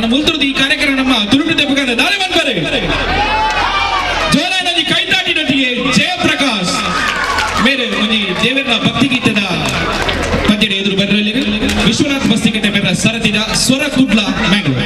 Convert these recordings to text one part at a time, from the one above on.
ನನ್ನ ಮುಲ್ತುರ್ದು ಈ ಕಾರ್ಯಕ್ರಮ ನಮ್ಮ ತುಳುಕುತ್ತೆ ಮುಖಾಂತರ ದಾರಿ ಬಂದ್ಬಾರೆ ಜೋರ ನದಿ ಕೈತಾಟಿ ನಟಿಗೆ ಜಯಪ್ರಕಾಶ್ ಮೇರೆ ಒಂದು ದೇವರ ಭಕ್ತಿ ಗೀತದ ಪದ್ಯದ ಎದುರು ಬರಲಿ ವಿಶ್ವನಾಥ್ ಬಸ್ತಿಕಟ್ಟೆ ಮೇರ ಸರತಿದ ಸ್ವರ ಕುಡ್ಲ ಮ್ಯಾಂಗ್ಳೂರ್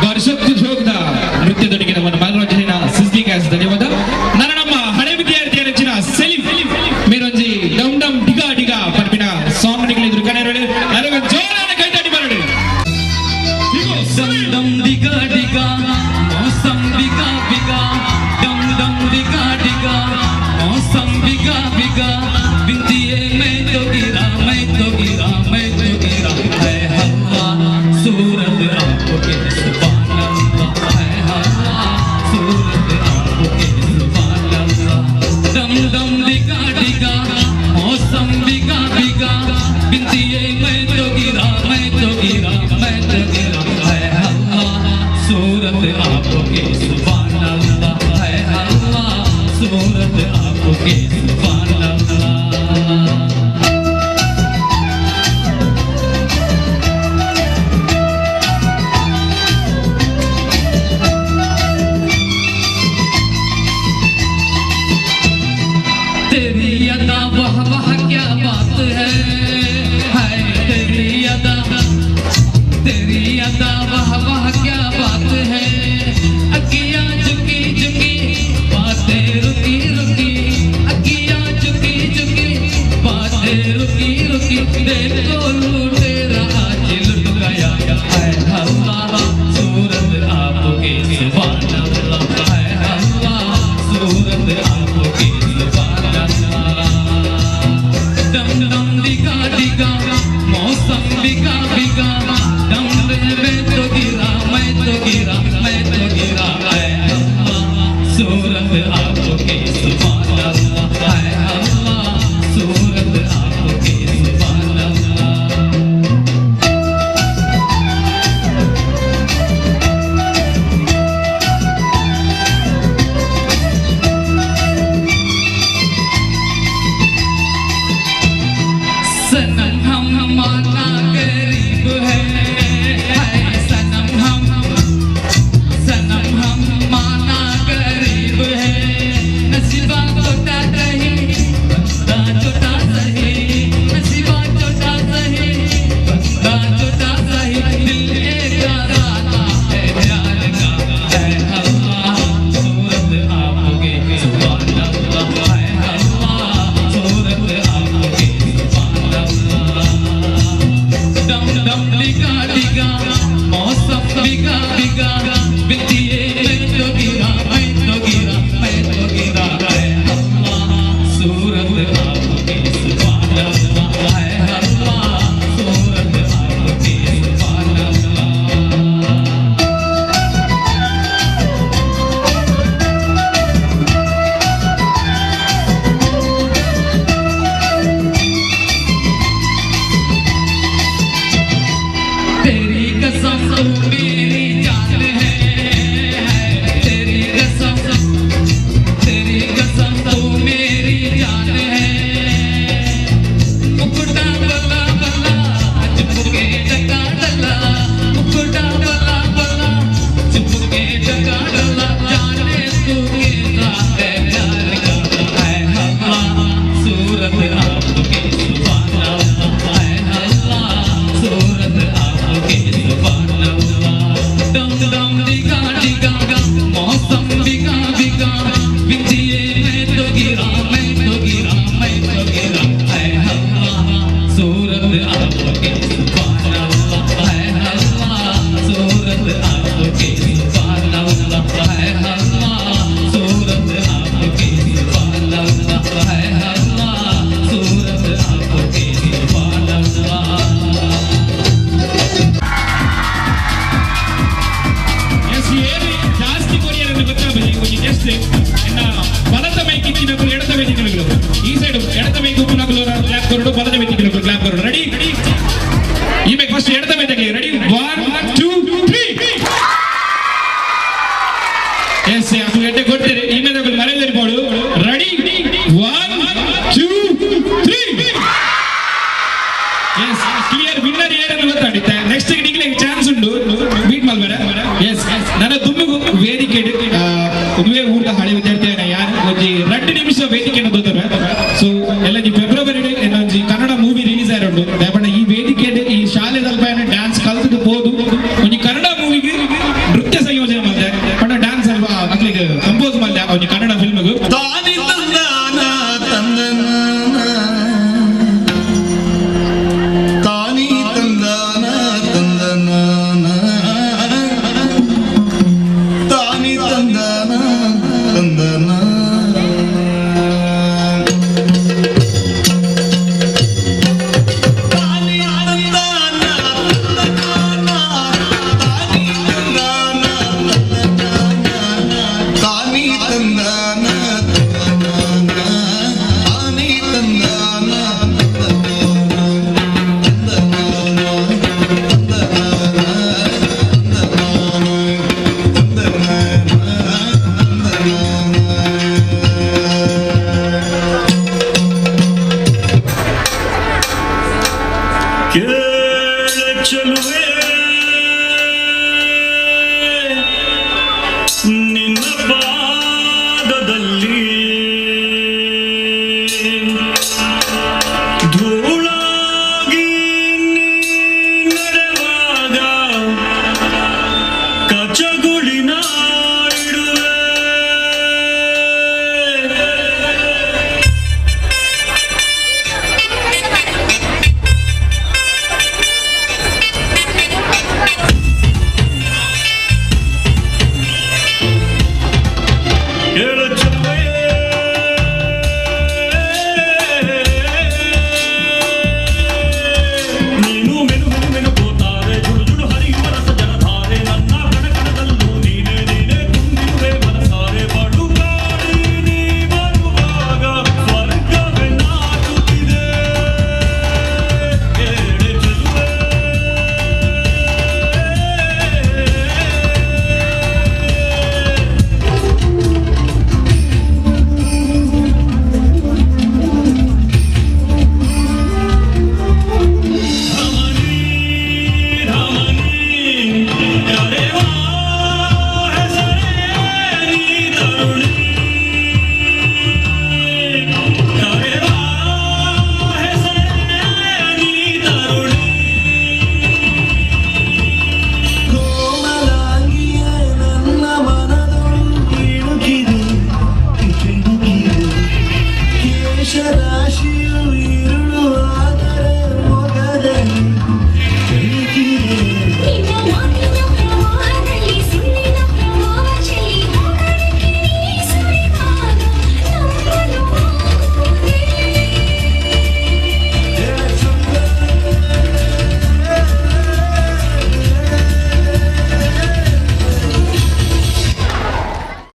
ಗರ್ಷೋಕ್ದ ನೃತ್ಯದೊಂದಿಗೆ ನಮ್ಮನ್ನು ಮನೋರಂಜನೆಯ ಸಿಸ್ಲಿಕ್ಕೆ ಧನ್ಯವಾದ. ನಾನು ನಮ್ಮ ಹಳೆ ವಿದ್ಯಾರ್ಥಿಯ ನೆಚ್ಚಿನ ಸೆಲಿಂ ಮೇರೊಂಜಿ ಡಮ್ ಡಮ್ ಡಿಗಾ ಡಿಗಾ ಪರ್ಪಿನ ಸಾಂಗ್ ನಿಗಳಿದ್ರು ಕಣೆರಡು ನನಗೆ ಜೋರಾದ ಕೈತಾಡಿ ಬರಡು. डम डम दिगा दिगा मौसम बिगा बिगा डम डम दिगा दिगा मौसम बिगा बिगा बिंदिए मैं तो गिरा मैं तो गिरा मैं तो गिरा है हवा सूरत आपके सुभान अल्लाह है हवा सूरत आपके सुभान अल्लाह डम डम दिगा दिगा मौसम बिगा बिगा बिंदिए मैं तो गिरा मैं तो गिरा मैं तो गिरा सूरत आपके सुभान अल्लाह है अल्लाह सूरत आपके सुभान अल्लाह. तेरी अदा वाह वाह क्या बात है तेरी अदा वाह वाह क्या बात है अखियां झुकी झुकी बातें रुकी रुकी अखियां झुकी झुकी बातें रुकी रुकी देखो लूटे रहा लुट गया है अल्लाह सूरत आपके सुभान अल्लाह है अल्लाह सूरत आपके सुभान अल्लाह. डम डम दिगा दिगा मौसम बिगा बिगा डम मैं तो गिरा मैं तो गिरा मैं तो गिरा है अल्लाह सूरत आपके सुभान अल्लाह है अल्लाह सूरत आपके सुभान अल्लाह. सनम हम माना गरीब है सनम हम माना गरीब है चुपके जगा डाला जाने तू कैसा है प्यार का है हवा सूरत आपके सुभान अल्लाह है हवा सूरत आपके सुभान अल्लाह दम दम दिगा दिगा मौसम बिगा बिगा बिंदिए मैं तो गिरा मैं तो गिरा मैं तो गिरा है हवा सूरत आपके सुभान अल्लाह है हवा सूरत आपके सुभान अल्लाह है हवा सूरत आपके सुभान अल्लाह है हवा सूरत आपके सुभान अल्लाह ಎಸ್ ಏನು ಜಾಸ್ತಿ ಕೊರಿಯರ್ ಗೊತ್ತಾಗಲಿ ಕೊಂಚ ಜಸ್ಟ್ ಇನ್ನ ಬಲದ ಮೈಕ್ ಇಚ್ಚಿನಗಳು ಎಡದ ವೇದಿಕೆಗಳು ಈ ಸೈಡ್ ಎಡದ ಮೈಕ್ ಉಪ್ಪುನಗಳು ಕ್ಲಾಪ್ ಕೊರಡು ಬಲದ ವೇದಿಕೆಗಳು ಕ್ಲಾಪ್ ಕೊರಡು ರೆಡಿ ಈ ಮೈಕ್ ಫಸ್ಟ್ ಎಡದ ವೇದಿಕೆ ರೆಡಿ 1 2 3 ಎಸ್ ಅದು ಎಡ್ಡೆ ಕೊಡ್ತೀರಿ ಈ ಮೇಲೆ ಮರೆಯದಿರಿ ಬೋಳು ರೆಡಿ 1 2 3 ಎಸ್ ಕ್ಲಿಯರ್ ವಿನ್ನರ್ ಯಾರನ್ನು ಗೊತ್ತಾಡಿತ್ತೆ ನೆಕ್ಸ್ಟ್ ಗಿಡಿಗೆ ಚಾನ್ಸ್ ಉಂಟು ಬೀಟ್ ಮಲ್ಬೇಡ ಎಸ್ ನನ್ನ ತುಮ್ಮಿಗೂ ವೇದಿಕೆ